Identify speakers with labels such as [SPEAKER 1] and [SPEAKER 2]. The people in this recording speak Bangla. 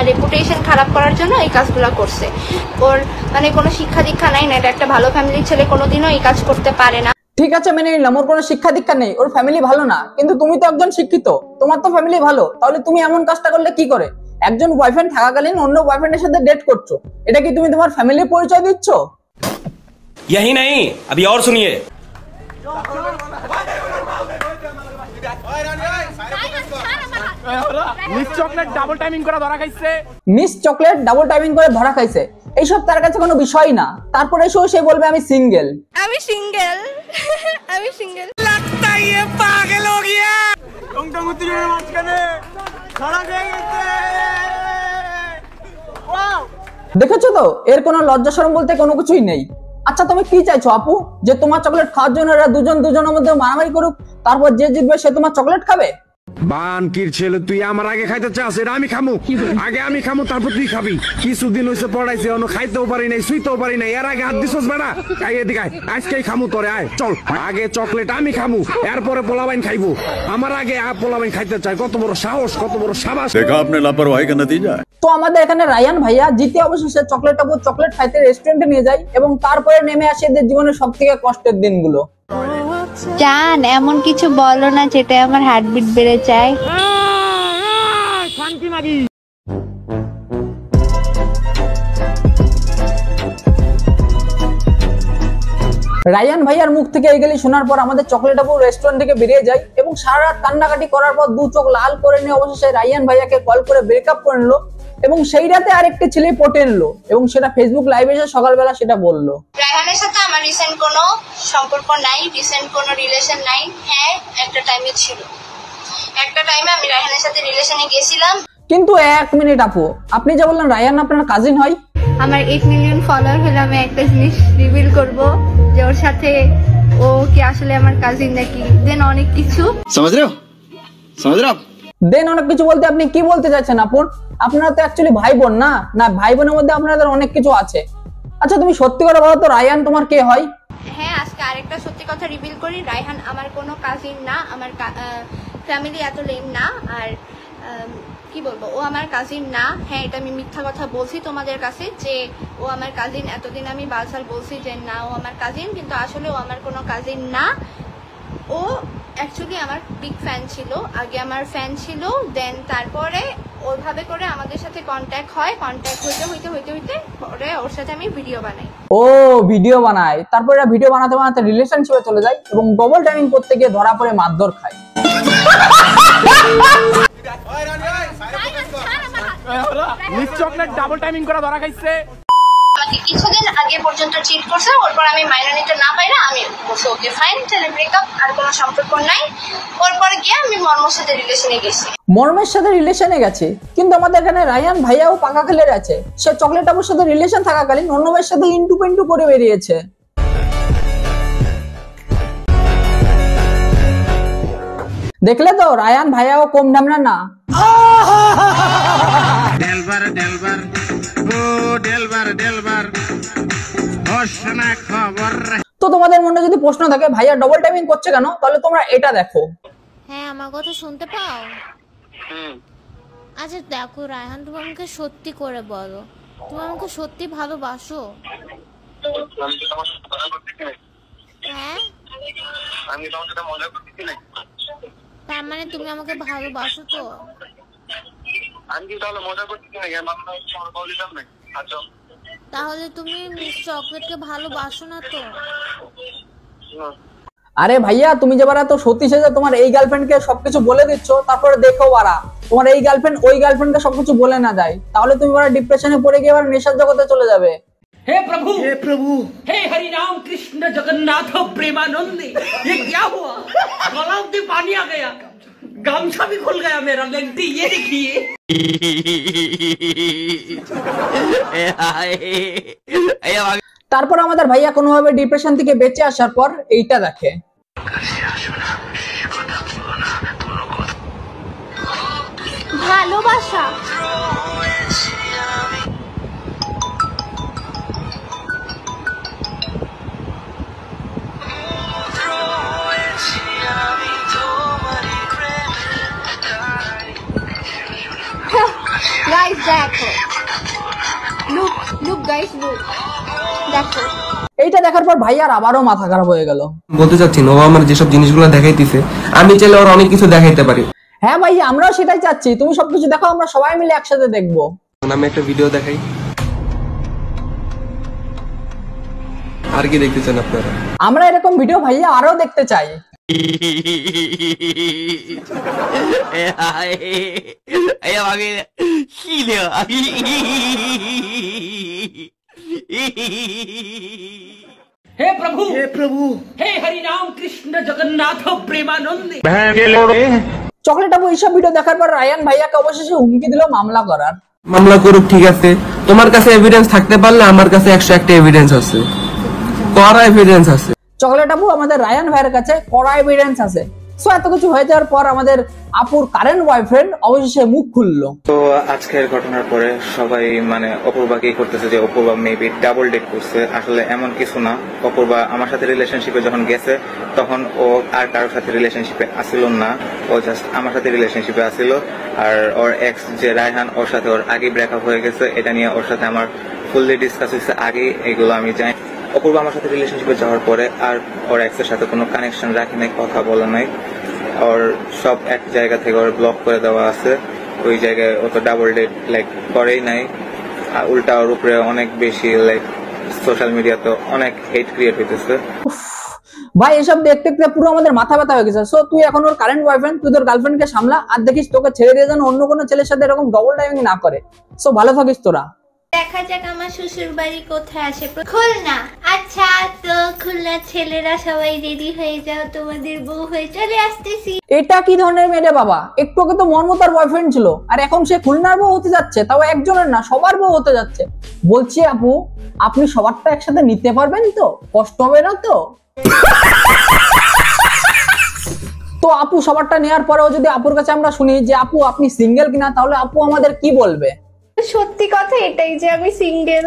[SPEAKER 1] রেপুটেশন খারাপ করার জন্য এই কাজগুলো করছে। ওর মানে কোনো শিক্ষা দীক্ষা নাই না, এটা একটা ভালো ফ্যামিলির ছেলে কোনোদিনও এই কাজ করতে পারে না।
[SPEAKER 2] ঠিক আছে মেনে নিলাম ওর কোনো শিক্ষা দীক্ষা নেই, ওর ফ্যামিলি ভালো না, কিন্তু তুমি তো একজন শিক্ষিত, তোমার তো ফ্যামিলি ভালো, তাহলে তুমি এমন কাজটা করলে কি করে? একজন বয়ফ্রেন্ড থাকাকালীন অন্য বয়ফ্রেন্ডের সাথে ডেট করছো, এটা কি তুমি তোমার ফ্যামিলির পরিচয় দিচ্ছ?
[SPEAKER 3] यही नहीं, अभी और सुनिए।
[SPEAKER 4] মিস চকলেট ডাবল টাইমিং করে ধরা খাইছে।
[SPEAKER 2] মিস চকলেট ডাবল টাইমিং করে ধরা খাইছে, এইসব তার কাছে কোনো বিষয় না। তারপরে এসেও সে বলবে আমি সিঙ্গেল।
[SPEAKER 1] আমি সিঙ্গেল, আমি সিঙ্গেল।
[SPEAKER 4] लगता है ये पागल हो गया। टंग टंग उतरिए মাঝখানে ধরা খেয়ে গেছে। ওয়াও,
[SPEAKER 2] দেখেছো তো এর কোনো লজ্জা শরম বলতে কোনো কিছুই নেই। আচ্ছা তুমি কি চাইছো আপু, যে তোমার চকলেট খাওয়ার জন্য এরা দুজনের মধ্যে মারামারি করুক, তারপর যে জিতবে সে তোমার চকলেট খাবে?
[SPEAKER 5] বানকির ছেলে, তুই আমার আগে খাইতে চাস, এটা আমি খামু, আগে আমি খামু তারপর তুই খাবি। কিছুদিন হইছে পড়াইছে, অন্য খাইতেও পারি নাই, শুইতেও পারি নাই, এর আগে হাত দিছস বেড়া। আয় এদিকে আয়, আজকেই খামু তোরে, আয় চল। আগে চকলেট আমি খামু, এরপরে পোলাবাইন খাইবো। আমার আগে পোলাবাইন খাইতে চাই, কত বড় সাহস, কত বড় সাবাস।
[SPEAKER 6] देखा आपने लापरवाही का नतीजा।
[SPEAKER 2] তো আমাদের এখানে রায়ান ভাইয়া জিতে অবশেষে চকলেট খাইতে রেস্টুরেন্টে নিয়ে যায় এবং তারপরে নেমে আসে এদের জীবনের সব থেকে কষ্টের দিনগুলো।
[SPEAKER 1] জান এমন কিছু বলো না যেটা আমার হার্টবিট বেড়ে যায়।
[SPEAKER 4] শান্তি মাগি।
[SPEAKER 2] রায়ান ভাইয়ার মুখ থেকে এইগুলি শোনার পর আমাদের চকলেট আপু রেস্টুরেন্ট থেকে বেরিয়ে যায় এবং সারা রাত কান্নাকাটি করার পর দু চোখ লাল করে নিয়ে অবশেষে রায়ান ভাইয়াকে কল করে ব্রেকআপ করে নিল এবং সেই রাতে আরেকটি ছেলে পটে নিল এবং সেটা ফেসবুক লাইভে এসে সকালবেলা সেটা বললো।
[SPEAKER 1] রায়হানের সাথে আমার রিসেন্ট কোনো সম্পর্ক নাই, রিসেন্ট কোনো রিলেশন নাই। হ্যাঁ একটা টাইমে ছিল, একটা টাইমে আমি রায়হানের সাথে রিলেশনে গেছিলাম।
[SPEAKER 2] কিন্তু এক মিনিট আপু, আপনি যে বললেন রায়ান আপনার কাজিন হয়,
[SPEAKER 1] আমার 8 মিলিয়ন ফলোয়ার হলে আমি একটা জিনিস রিভিল করব যে ওর সাথে ও কি আসলে আমার কাজিন নাকি, দেন অনেক কিছু।
[SPEAKER 6] समझ रहे हो
[SPEAKER 2] দেন অনেক কিছু বলতে আপনি কি বলতে চাইছেন আপু? আপনারা তো অ্যাকচুয়ালি ভাই বোন না? না ভাই বোনের মধ্যে আপনাদের অনেক কিছু আছে। আচ্ছা তুমি সত্যি করে বলো তো রায়ান তোমার কে হয়?
[SPEAKER 1] হ্যাঁ আজকে আরেকটা সত্যি কথা রিভিল করি, রায়হান আমার কোনো কাজিন না, আমার ফ্যামিলি এত লেম না, আর কি বলবো ও আমার কাজিন না। হ্যাঁ এটা আমি মিথ্যা কথা বলছি তোমাদের কাছে যে ও আমার কাজিন, এতদিন আমি বালসাল বলছি যে না ও আমার কাজিন, কিন্তু আসলে ও আমার কোনো কাজিন না। ও অ্যাকচুয়ালি আমার বিগ ফ্যান ছিল, আগে আমার ফ্যান ছিল, দেন তারপরে ওইভাবে করে আমাদের সাথে কন্ট্যাক্ট হয়, কন্ট্যাক্ট হইতে পরে ওর সাথে আমি ভিডিও বানাই।
[SPEAKER 2] ও ভিডিও বানায়, তারপর এরা ভিডিও বানাতে রিলেশনশিপে চলে যায় এবং ডবল টাইমিং করতে গিয়ে ধরা পড়ে মারধর খায়।
[SPEAKER 4] মিস চকলেট ডাবল টাইমিং করে ধরা খাইছে।
[SPEAKER 1] আমাকে কিছুদিন আগে পর্যন্ত চিট করছে, ওরপর আমি মাইনা নিতে না পাইরা আমি বলছি ওকে ফাইন তাহলে ব্রেকআপ, আর কোনো সম্পর্ক নাই। ওরপর গিয়ে আমি মর্মের সাথে রিলেশনে গেছি।
[SPEAKER 2] মর্মের সাথে রিলেশনে গেছে, কিন্তু আমাদের এখানে রায়ান ভাইয়াও পাকা খেলে আছে, সে চকলেট আপুর সাথে রিলেশন থাকাকালীন অন্য মেয়ের সাথে ইন্টু পেন্টু করে বেরিয়েছে। দেখলে তো রায়ান ভাইয়াও কম ঢামনা না।
[SPEAKER 5] ডেলবার ডেলবার ও ডেলবার হোসনা খবর।
[SPEAKER 2] তো তোমাদের মনে যদি প্রশ্ন থাকে ভাইয়া ডবল টাইমিং করছে কেন, তাহলে তোমরা এটা দেখো।
[SPEAKER 7] হ্যাঁ আমার কথা শুনতে পাও? আচ্ছা দেখো রায়হান, তুমি আমাকে সত্যি করে বলো, তুমি আমাকে সত্যি ভালোবাসো? হ্যাঁ তার মানে তুমি আমাকে ভালোবাসো তো? তাহলে তুমি মিস চকলেটকে ভালোবাসো না তো?
[SPEAKER 2] আরে ভাইয়া তুমি যে বারা তো সত্যি সেজে তোমার এই গার্লফ্রেন্ডকে সবকিছু বলে দিচ্ছ, তারপরে দেখো বারা তোমার এই গার্লফ্রেন্ড ওই গার্লফ্রেন্ডকে সবকিছু বলে না যায়, তাহলে তুমি বারা ডিপ্রেশনে পড়ে গিয়ে আবার নেশার জগতে চলে যাবে।
[SPEAKER 8] हे प्रभु हे हरि राम कृष्ण जगन्नाथ प्रेमानंद, ये क्या हुआ? गला में पानी आ गया, गामछा भी खुल गया मेरा, लेंटी ये देखिए।
[SPEAKER 2] তারপর আমাদের ভাইয়া কোনোভাবে ডিপ্রেশন থেকে বেঁচে আসার পর এইটা দেখে।
[SPEAKER 1] ভালোবাসা গাইস দেখো, লুক লুক গাইস, লুক, দেখো।
[SPEAKER 2] এইটা দেখার পর ভাইয়ার আবারও মাথা খারাপ হয়ে গেল।
[SPEAKER 6] বলতে চাচ্ছি না, ও আমার যেসব জিনিসগুলো দেখাইতেছে আমি চাইলে ওর অনেক কিছু দেখাইতে পারি।
[SPEAKER 2] হ্যাঁ ভাইয়া, আমরাও সেটাই চাচ্ছি, তুমি সবকিছু দেখো, আমরা সবাই মিলে একসাথে দেখবো।
[SPEAKER 6] আমি একটা ভিডিও দেখাই, আর কি দেখতে চান আপনারা?
[SPEAKER 2] আমরা এরকম ভিডিও ভাইয়া আরো দেখতে চাই।
[SPEAKER 8] हे प्रभु हे हरि राम कृष्ण जगन्नाथ प्रेमानंद।
[SPEAKER 2] চকলেট আপু এইসব ভিডিও দেখার পর রায়ান ভাইয়াকে অবশেষে হুমকি দিল মামলা করার।
[SPEAKER 6] মামলা করুক, ঠিক আছে, তোমার কাছে এভিডেন্স থাকতে পারলে আমার কাছে 101টা এভিডেন্স আছে, কড়া এভিডেন্স আছে।
[SPEAKER 2] চকলেট আপু, আমাদের রায়ান ভাইয়ের কাছে কড়া এভিডেন্স আছে। সো এত কিছু হয়ে যাওয়ার পর আমাদের আপুর কারেন্ট বয়ফ্রেন্ড অবশেষে মুখ খুললো।
[SPEAKER 9] তো আজকের ঘটনার পরে সবাই মানে অপূর্বাকেই করতেছে যে অপূর্বা মেবি ডাবল ডেট করছে। আসলে এমন কিছু না, অপূর্বা আমার সাথে রিলেশনশিপে যখন গেছে তখন ও আর কারোর সাথে রিলেশনশিপে আসিল না, ও জাস্ট আমার সাথে রিলেশনশিপে আসিল। আর ওর এক্স যে রায়হান, ওর সাথে ওর আগে ব্রেকআপ হয়ে গেছে, এটা নিয়ে ওর সাথে আমার ফুললি ডিসকাস হয়েছে আগে, এগুলো আমি জানি। অপূর্বা আমার সাথে রিলেশনশিপে যাওয়ার পরে আর ওর এক্সের সাথে কোনো কানেকশন রাখি নাই, কথা বলা নাই, ওর সব এক জায়গা থেকে ওর ব্লক করে দেওয়া আছে। ওই জায়গায় ও তো ডাবল ডেট লাইক করেই নাই, আর উল্টা ওর উপরে অনেক বেশি লাইক সোশ্যাল মিডিয়াতে অনেক হেট ক্রিয়েট হইতেছে।
[SPEAKER 2] ভাই এসব দেখতে দেখতে পুরো আমাদের মাথা ব্যথা হয়ে গেছে। সো তুই এখন ওর কারেন্ট বয়ফ্রেন্ড, তুই তোর গার্লফ্রেন্ডকে সামলা, আর দেখিস তোকে ছেড়ে দিয়ে যেন অন্য কোনো ছেলের সাথে এরকম ডবল টাইমিং না করে। সো ভালো থাকিস তোরা।
[SPEAKER 7] দেখা যাক আমার শ্বশুর বাড়ি কোথায় আসে। খুলনা। আচ্ছা, তো খুলনা ছেলেরা সবাই রেডি হয়ে যাও, তোমাদের বউ হয়ে চলে আসতেছি।
[SPEAKER 2] এটা কি ধরনের মেয়ে বাবা? একটু আগে তো মনমতার বয়ফ্রেন্ড ছিল, আর এখন সে খুলনার বউ হতে যাচ্ছে, তাও একজনের না, সবার বউ হতে যাচ্ছে। বলছি আপু, আপনি সবারটা একসাথে নিতে পারবেন তো? কষ্ট হবে না তো? তো আপু সবারটা নেওয়ার পরেও যদি আপুর কাছে আমরা শুনি যে আপু আপনি সিঙ্গেল কিনা, তাহলে আপু আমাদের কি বলবে?
[SPEAKER 1] সত্যি কথা এটাই যে আমি সিঙ্গেল।